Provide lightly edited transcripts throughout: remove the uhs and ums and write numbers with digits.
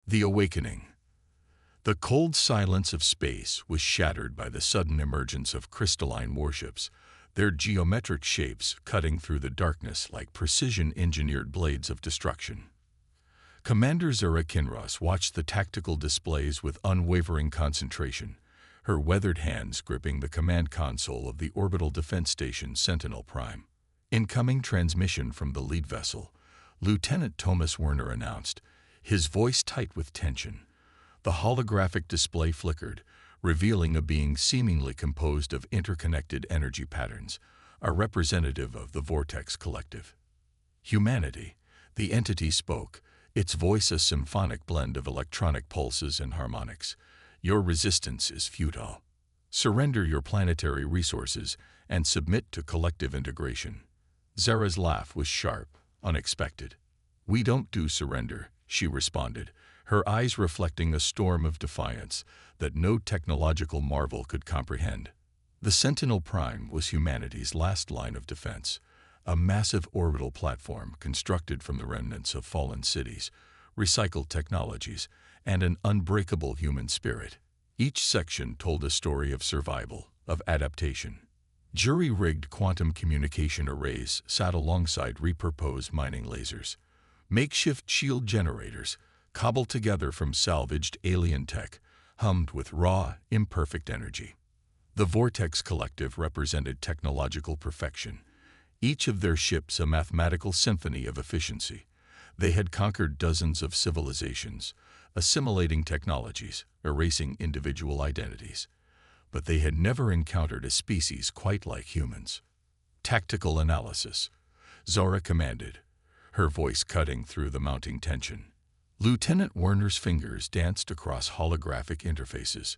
The awakening. The cold silence of space was shattered by the sudden emergence of crystalline warships, their geometric shapes cutting through the darkness like precision-engineered blades of destruction. Commander Zura Kinross watched the tactical displays with unwavering concentration, her weathered hands gripping the command console of the orbital defense station Sentinel Prime. Incoming transmission from the lead vessel, Lieutenant Thomas Werner announced, his voice tight with tension. The holographic display flickered, revealing a being seemingly composed of interconnected energy patterns, a representative of the Vortex Collective. Humanity, the entity spoke, its voice a symphonic blend of electronic pulses and harmonics. Your resistance is futile. Surrender your planetary resources and submit to collective integration. Zara's laugh was sharp, unexpected. We don't do surrender, she responded, her eyes reflecting a storm of defiance that no technological marvel could comprehend. The Sentinel Prime was humanity's last line of defense, a massive orbital platform constructed from the remnants of fallen cities, recycled technologies, and an unbreakable human spirit. Each section told a story of survival, of adaptation. Jury-rigged quantum communication arrays sat alongside repurposed mining lasers. Makeshift shield generators, cobbled together from salvaged alien tech, hummed with raw, imperfect energy. The Vortex Collective represented technological perfection, each of their ships a mathematical symphony of efficiency. They had conquered dozens of civilizations, assimilating technologies, erasing individual identities. But they had never encountered a species quite like humans. Tactical analysis, Zara commanded, her voice cutting through the mounting tension. Lieutenant Werner's fingers danced across holographic interfaces.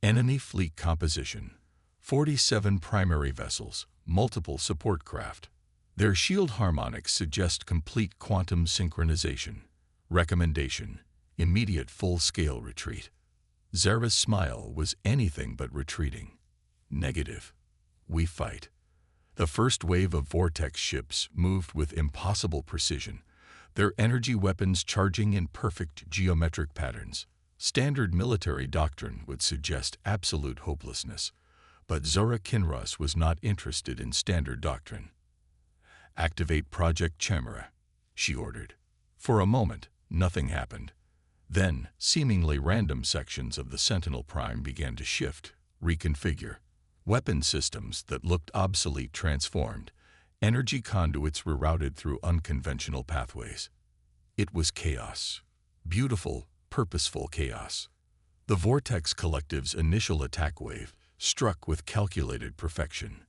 Enemy fleet composition, 47 primary vessels, multiple support craft. Their shield harmonics suggest complete quantum synchronization. Recommendation, immediate full-scale retreat. Zara's smile was anything but retreating. Negative. We fight. The first wave of Vortex ships moved with impossible precision, their energy weapons charging in perfect geometric patterns. Standard military doctrine would suggest absolute hopelessness, but Zora Kinross was not interested in standard doctrine. Activate Project Chimera, she ordered. For a moment, nothing happened. Then, seemingly random sections of the Sentinel Prime began to shift, reconfigure. Weapon systems that looked obsolete transformed. Energy conduits rerouted through unconventional pathways. It was chaos. Beautiful, purposeful chaos. The Vortex Collective's initial attack wave struck with calculated perfection.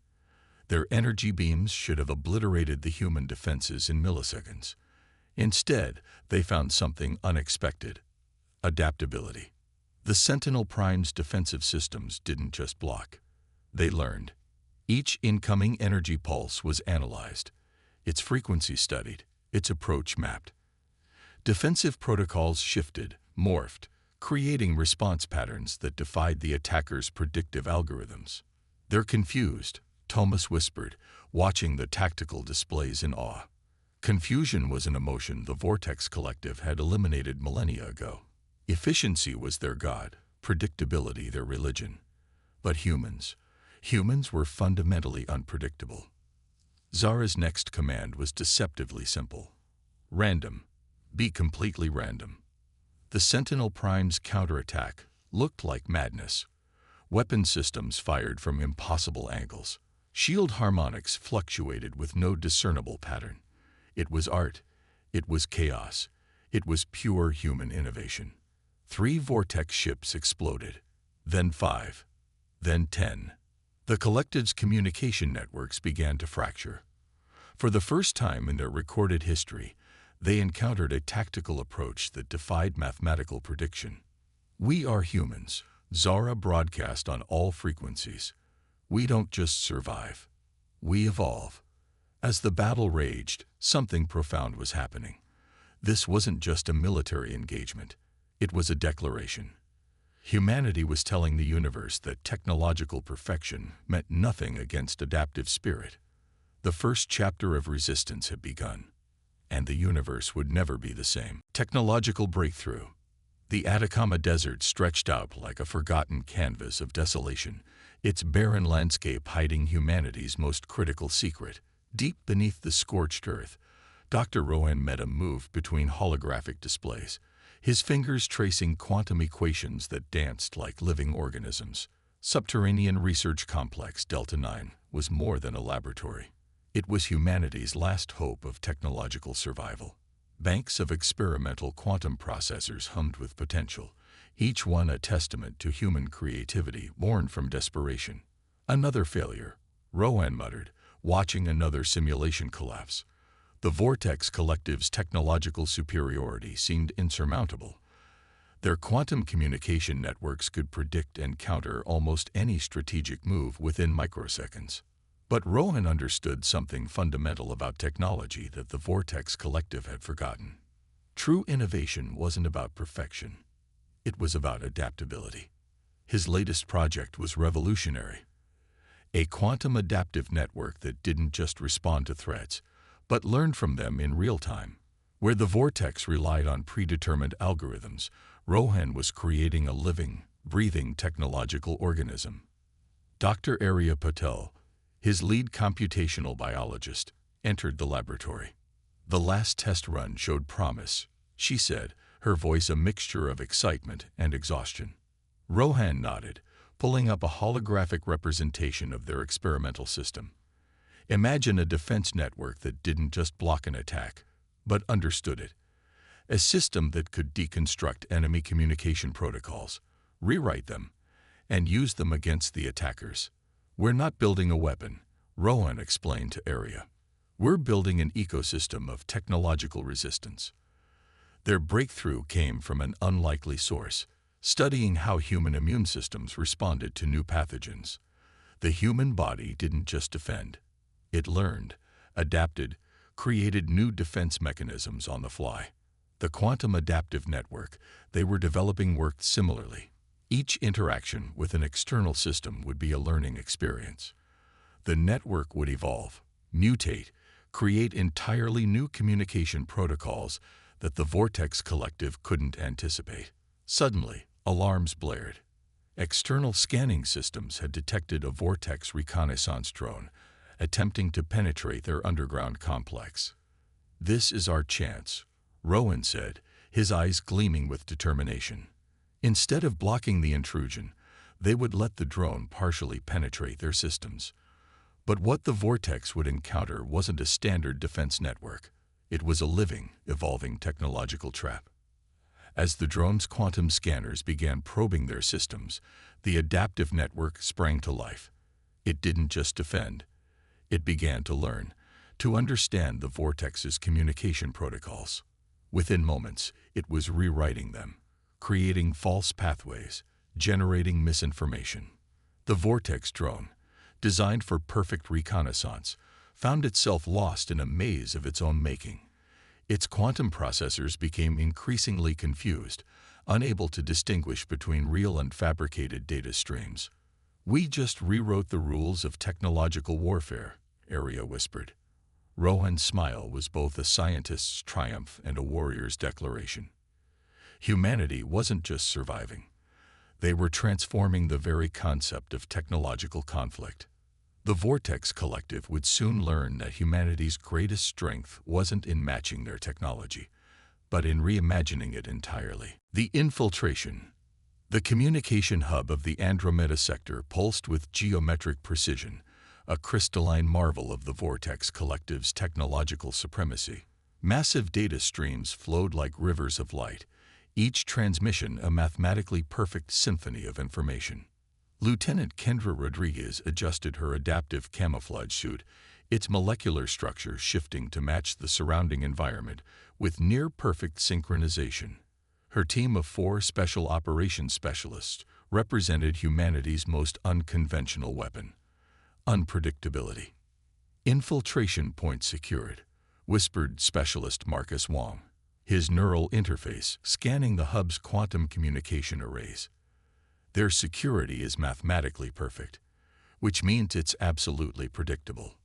Their energy beams should have obliterated the human defenses in milliseconds. Instead, they found something unexpected: adaptability. The Sentinel Prime's defensive systems didn't just block. They learned. Each incoming energy pulse was analyzed, its frequency studied, its approach mapped. Defensive protocols shifted, morphed, creating response patterns that defied the attacker's predictive algorithms. They're confused, Thomas whispered, watching the tactical displays in awe. Confusion was an emotion the Vortex Collective had eliminated millennia ago. Efficiency was their god, predictability their religion. But humans were fundamentally unpredictable. Zara's next command was deceptively simple. Random. Be completely random. The Sentinel Prime's counterattack looked like madness. Weapon systems fired from impossible angles. Shield harmonics fluctuated with no discernible pattern. It was art. It was chaos. It was pure human innovation. 3 Vortex ships exploded. Then 5. Then 10. The Collective's communication networks began to fracture. For the first time in their recorded history, they encountered a tactical approach that defied mathematical prediction. We are humans, Zara broadcast on all frequencies. We don't just survive. We evolve. As the battle raged, something profound was happening. This wasn't just a military engagement. It was a declaration. Humanity was telling the universe that technological perfection meant nothing against adaptive spirit. The first chapter of resistance had begun, and the universe would never be the same. Technological breakthrough. The Atacama Desert stretched out like a forgotten canvas of desolation, its barren landscape hiding humanity's most critical secret. Deep beneath the scorched earth, Dr. Rohan Mehta moved between holographic displays, his fingers tracing quantum equations that danced like living organisms. Subterranean Research Complex Delta 9 was more than a laboratory. It was humanity's last hope of technological survival. Banks of experimental quantum processors hummed with potential, each one a testament to human creativity born from desperation. Another failure, Rohan muttered, watching another simulation collapse. The Vortex Collective's technological superiority seemed insurmountable. Their quantum communication networks could predict and counter almost any strategic move within microseconds. But Rohan understood something fundamental about technology that the Vortex Collective had forgotten. True innovation wasn't about perfection. It was about adaptability. His latest project was revolutionary. A quantum adaptive network that didn't just respond to threats, but learned from them in real time. Where the Vortex relied on predetermined algorithms, Rohan was creating a living, breathing technological organism. Dr. Arya Patel, his lead computational biologist, entered the laboratory. The last test run showed promise, she said, her voice a mixture of excitement and exhaustion. Rohan nodded, pulling up a holographic representation of their experimental system. Imagine a defense network that didn't just block an attack, but understood it. A system that could deconstruct enemy communication protocols, rewrite them, and use them against the attackers. We're not building a weapon, Rohan explained to Arya. We're building an ecosystem of technological resistance. Their breakthrough came from an unlikely source, studying how human immune systems responded to new pathogens. The human body didn't just defend. It learned, adapted, created new defense mechanisms on the fly. The quantum adaptive network they were developing worked similarly. Each interaction with an external system would be a learning experience. The network would evolve, mutate, create entirely new communication protocols that the Vortex Collective couldn't anticipate. Suddenly, alarms blared. External scanning systems had detected a Vortex reconnaissance drone attempting to penetrate their underground complex. "This is our chance," Rohan said, his eyes gleaming with determination. Instead of blocking the intrusion, they would let the drone partially penetrate their systems. But what the Vortex would encounter wasn't a standard defense network. It was a living, evolving technological trap. As the drone's quantum scanners began probing their systems, the adaptive network sprang to life. It didn't just defend. It began to learn, to understand the Vortex's communication protocols. Within moments, it was rewriting them, creating false pathways, generating misinformation. The Vortex drone, designed for perfect reconnaissance, found itself lost in a maze of its own making. Its quantum processors became increasingly confused, unable to distinguish between real and fabricated data streams. "We just rewrote the rules of technological warfare," Arya whispered. Rohan's smile was both a scientist's triumph and a warrior's declaration. Humanity wasn't just surviving. They were transforming the very concept of technological conflict. The Vortex Collective would soon learn that humanity's greatest strength wasn't in matching their technology, but in reimagining it entirely. The infiltration. The communication hub of the Andromeda sector pulsed with geometric precision, a crystalline marvel of the Vortex Collective's technological supremacy. Massive data streams flowed like rivers of light, each transmission a mathematically perfect symphony of information. Lieutenant Kendra Rodriguez adjusted her adaptive camouflage suit, its molecular structure shifting to match the surrounding environment with near-perfect synchronization. Her team of 4 special operations specialists represented humanity's most unconventional weapon: unpredictability. "Infiltration point secured," whispered Specialist Marcus Wong, his neural interface scanning the hub's quantum communication arrays. "Their security is mathematically perfect, which means it's absolutely predictable."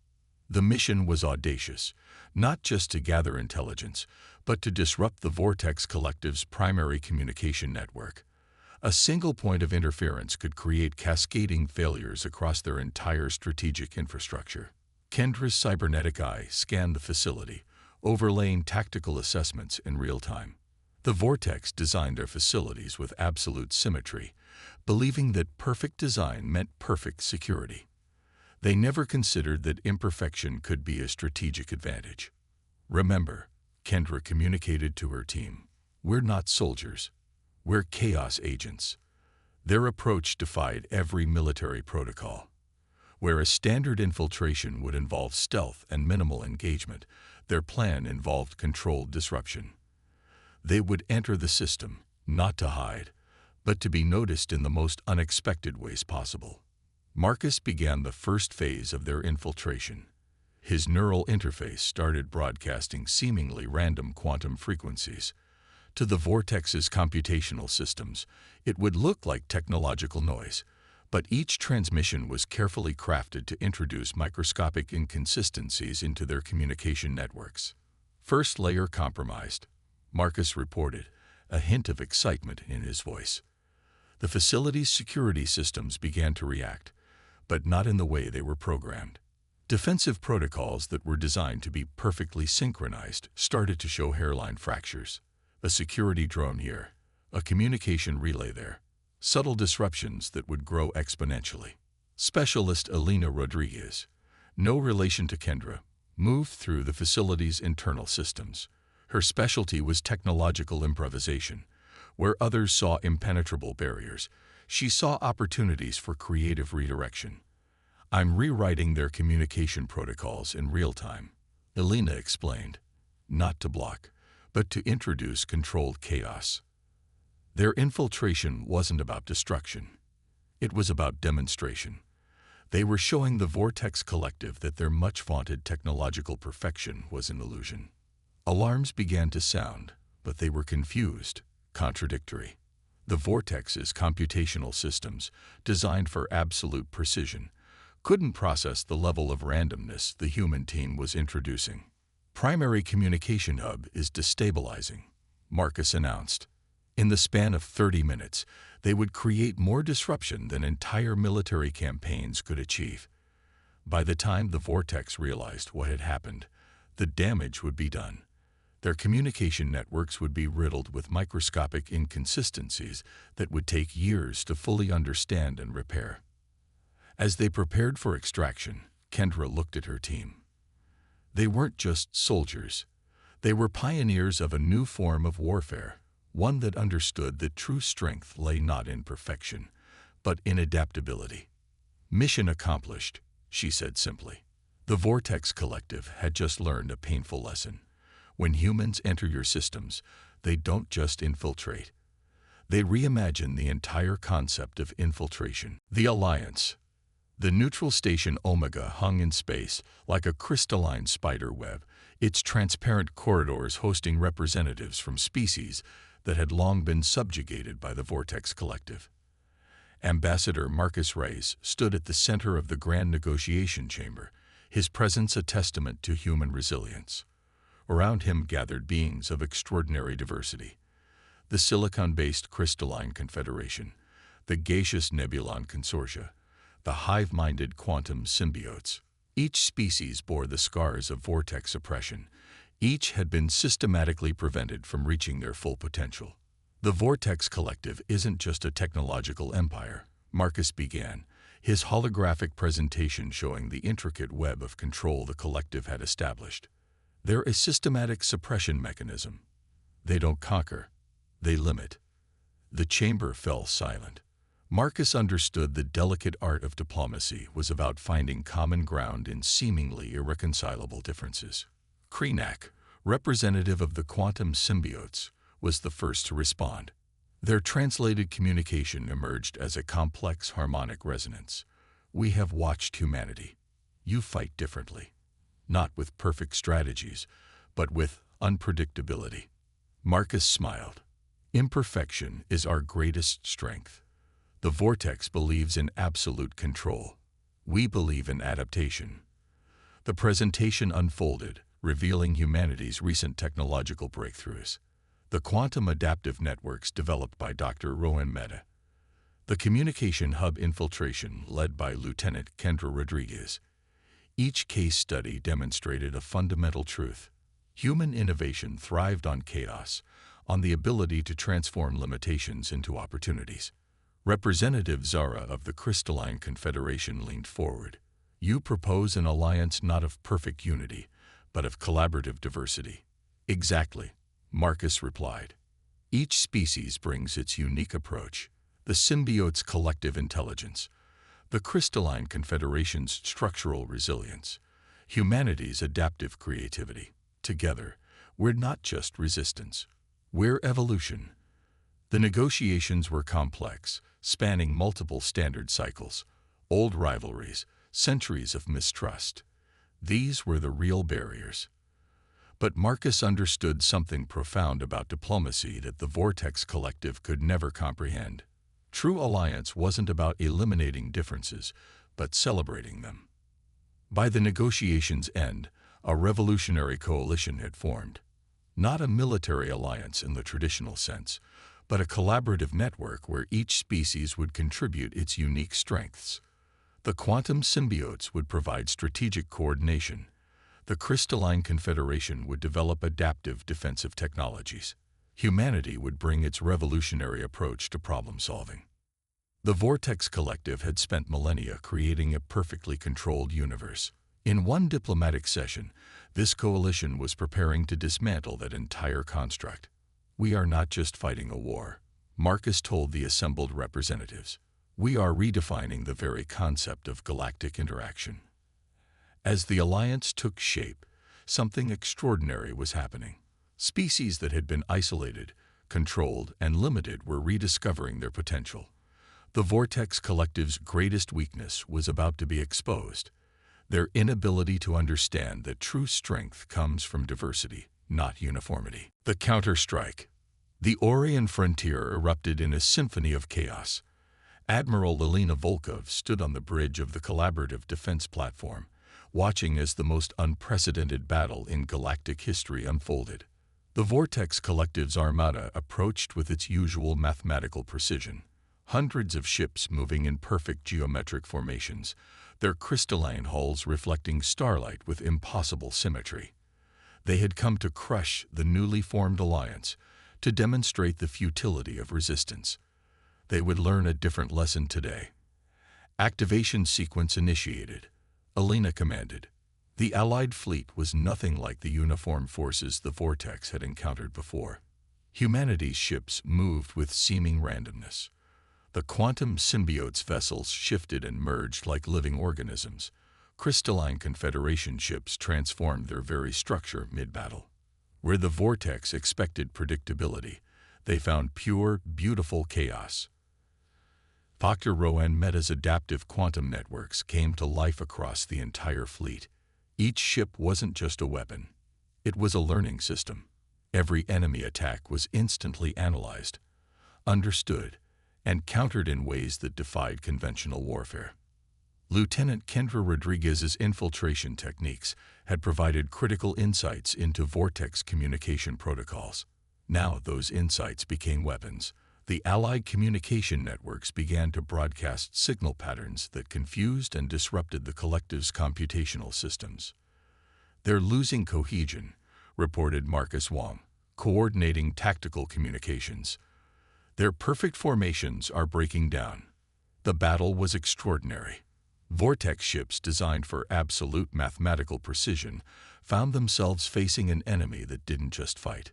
The mission was audacious, not just to gather intelligence, but to disrupt the Vortex Collective's primary communication network. A single point of interference could create cascading failures across their entire strategic infrastructure. Kendra's cybernetic eye scanned the facility, overlaying tactical assessments in real time. The Vortex designed their facilities with absolute symmetry, believing that perfect design meant perfect security. They never considered that imperfection could be a strategic advantage. Remember, Kendra communicated to her team, we're not soldiers. We're chaos agents. Their approach defied every military protocol. Where a standard infiltration would involve stealth and minimal engagement, their plan involved controlled disruption. They would enter the system, not to hide, but to be noticed in the most unexpected ways possible. Marcus began the first phase of their infiltration. His neural interface started broadcasting seemingly random quantum frequencies. To the Vortex's computational systems, it would look like technological noise, but each transmission was carefully crafted to introduce microscopic inconsistencies into their communication networks. First layer compromised, Marcus reported, a hint of excitement in his voice. The facility's security systems began to react, but not in the way they were programmed. Defensive protocols that were designed to be perfectly synchronized started to show hairline fractures. A security drone here, a communication relay there, subtle disruptions that would grow exponentially. Specialist Elena Rodriguez, no relation to Kendra, moved through the facility's internal systems. Her specialty was technological improvisation. Where others saw impenetrable barriers, she saw opportunities for creative redirection. I'm rewriting their communication protocols in real time, Elena explained, not to block, but to introduce controlled chaos. Their infiltration wasn't about destruction. It was about demonstration. They were showing the Vortex Collective that their much-vaunted technological perfection was an illusion. Alarms began to sound, but they were confused, contradictory. The Vortex's computational systems, designed for absolute precision, couldn't process the level of randomness the human team was introducing. Primary communication hub is destabilizing, Marcus announced. In the span of 30 minutes, they would create more disruption than entire military campaigns could achieve. By the time the Vortex realized what had happened, the damage would be done. Their communication networks would be riddled with microscopic inconsistencies that would take years to fully understand and repair. As they prepared for extraction, Kendra looked at her team. They weren't just soldiers. They were pioneers of a new form of warfare, one that understood that true strength lay not in perfection, but in adaptability. Mission accomplished, she said simply. The Vortex Collective had just learned a painful lesson. When humans enter your systems, they don't just infiltrate. They reimagine the entire concept of infiltration. The Alliance. The neutral station Omega hung in space like a crystalline spider web, its transparent corridors hosting representatives from species that had long been subjugated by the Vortex Collective. Ambassador Marcus Reyes stood at the center of the grand negotiation chamber, his presence a testament to human resilience. Around him gathered beings of extraordinary diversity. The silicon-based crystalline confederation, the gaseous nebulon consortia, the hive-minded quantum symbiotes. Each species bore the scars of vortex oppression. Each had been systematically prevented from reaching their full potential. The Vortex Collective isn't just a technological empire, Marcus began, his holographic presentation showing the intricate web of control the collective had established. They're a systematic suppression mechanism. They don't conquer, they limit. The chamber fell silent. Marcus understood the delicate art of diplomacy was about finding common ground in seemingly irreconcilable differences. Krenak, representative of the quantum symbiotes, was the first to respond. Their translated communication emerged as a complex harmonic resonance. We have watched humanity. You fight differently. Not with perfect strategies, but with unpredictability. Marcus smiled. Imperfection is our greatest strength. The Vortex believes in absolute control. We believe in adaptation. The presentation unfolded, revealing humanity's recent technological breakthroughs. The quantum adaptive networks developed by Dr. Rowan Mehta. The communication hub infiltration led by Lieutenant Kendra Rodriguez. Each case study demonstrated a fundamental truth. Human innovation thrived on chaos, on the ability to transform limitations into opportunities. Representative Zara of the Crystalline Confederation leaned forward. You propose an alliance not of perfect unity, but of collaborative diversity. Exactly, Marcus replied. Each species brings its unique approach, the symbiote's collective intelligence, the Crystalline Confederation's structural resilience, humanity's adaptive creativity. Together, we're not just resistance, we're evolution. The negotiations were complex, spanning multiple standard cycles, old rivalries, centuries of mistrust. These were the real barriers. But Marcus understood something profound about diplomacy that the Vortex Collective could never comprehend. True alliance wasn't about eliminating differences, but celebrating them. By the negotiations' end, a revolutionary coalition had formed. Not a military alliance in the traditional sense, but a collaborative network where each species would contribute its unique strengths. The quantum symbiotes would provide strategic coordination. The Crystalline Confederation would develop adaptive defensive technologies. Humanity would bring its revolutionary approach to problem-solving. The Vortex Collective had spent millennia creating a perfectly controlled universe. In one diplomatic session, this coalition was preparing to dismantle that entire construct. We are not just fighting a war, Marcus told the assembled representatives. We are redefining the very concept of galactic interaction. As the alliance took shape, something extraordinary was happening. Species that had been isolated, controlled, and limited were rediscovering their potential. The Vortex Collective's greatest weakness was about to be exposed. Their inability to understand that true strength comes from diversity, not uniformity. The counterstrike. The Orion frontier erupted in a symphony of chaos. Admiral Elena Volkov stood on the bridge of the collaborative defense platform, watching as the most unprecedented battle in galactic history unfolded. The Vortex Collective's armada approached with its usual mathematical precision. Hundreds of ships moving in perfect geometric formations, their crystalline hulls reflecting starlight with impossible symmetry. They had come to crush the newly formed alliance, to demonstrate the futility of resistance. They would learn a different lesson today. Activation sequence initiated. Elena commanded. The Allied fleet was nothing like the uniformed forces the Vortex had encountered before. Humanity's ships moved with seeming randomness. The quantum symbiotes vessels shifted and merged like living organisms. Crystalline Confederation ships transformed their very structure mid-battle. Where the Vortex expected predictability, they found pure, beautiful chaos. Dr. Rowan Mehta's adaptive quantum networks came to life across the entire fleet. Each ship wasn't just a weapon. It was a learning system. Every enemy attack was instantly analyzed, understood, and countered in ways that defied conventional warfare. Lieutenant Kendra Rodriguez's infiltration techniques had provided critical insights into Vortex communication protocols. Now those insights became weapons. The Allied communication networks began to broadcast signal patterns that confused and disrupted the collective's computational systems. They're losing cohesion, reported Marcus Wong, coordinating tactical communications. Their perfect formations are breaking down. The battle was extraordinary. Vortex ships designed for absolute mathematical precision found themselves facing an enemy that didn't just fight.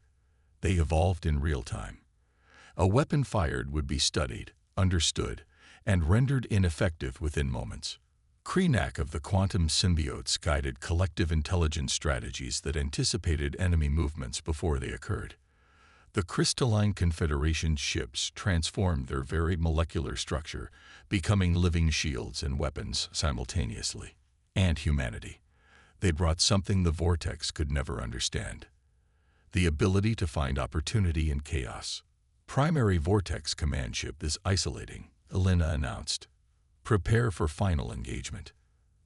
They evolved in real time. A weapon fired would be studied, understood, and rendered ineffective within moments. Krenak of the quantum symbiotes guided collective intelligence strategies that anticipated enemy movements before they occurred. The Crystalline Confederation's ships transformed their very molecular structure, becoming living shields and weapons simultaneously. And humanity. They brought something the Vortex could never understand. The ability to find opportunity in chaos. Primary Vortex command ship is isolating, Elena announced. Prepare for final engagement.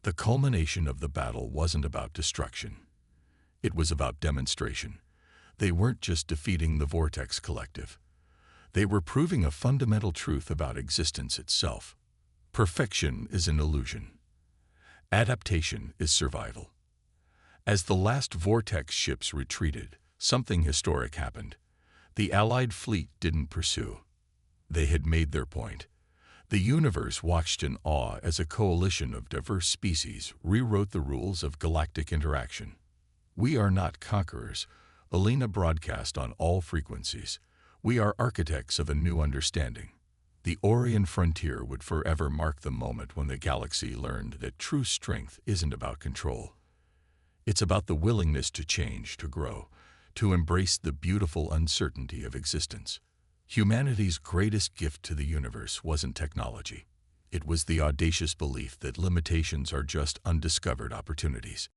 The culmination of the battle wasn't about destruction. It was about demonstration. They weren't just defeating the Vortex Collective. They were proving a fundamental truth about existence itself. Perfection is an illusion. Adaptation is survival. As the last Vortex ships retreated, something historic happened. The Allied fleet didn't pursue. They had made their point. The universe watched in awe as a coalition of diverse species rewrote the rules of galactic interaction. We are not conquerors, Alina broadcast on all frequencies. We are architects of a new understanding. The Orion frontier would forever mark the moment when the galaxy learned that true strength isn't about control. It's about the willingness to change, to grow, to embrace the beautiful uncertainty of existence. Humanity's greatest gift to the universe wasn't technology. It was the audacious belief that limitations are just undiscovered opportunities.